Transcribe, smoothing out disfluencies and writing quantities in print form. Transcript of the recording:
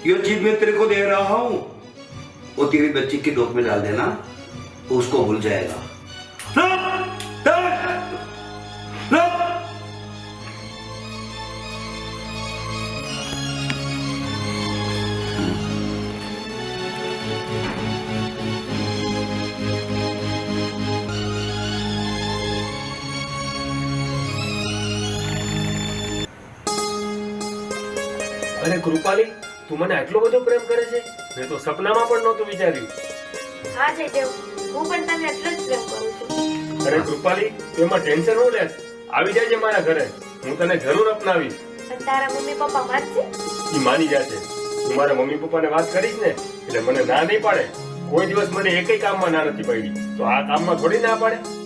ये चीज मैं तेरे को दे रहा हूँ, वो तेरी बच्ची की डोक में डाल देना, उसको भूल जाएगा। અરે કૃપાલી, તું મને આટલો બધો પ્રેમ કરે છે? મેં તો સપનામાં પણ નહોતું વિચાર્યું. હા જયદેવ, હું પણ તને એટલો જ પ્રેમ કરું છું. અરે કૃપાલી, તું એમાં ટેન્શન ન લેશ. આવી જાય મારા ઘરે, હું તને જરૂર અપનાવીશ. પણ તારા મમ્મી પપ્પા માનશે? ઈ માની જશે. હું મારા મમ્મી પપ્પાને વાત કરીશ ને એટલે મને ના નહીં પાડે. કોઈ દિવસ મને એકેય કામમાં ના નથી પાડી, તો આ કામમાં થોડી ના પાડે.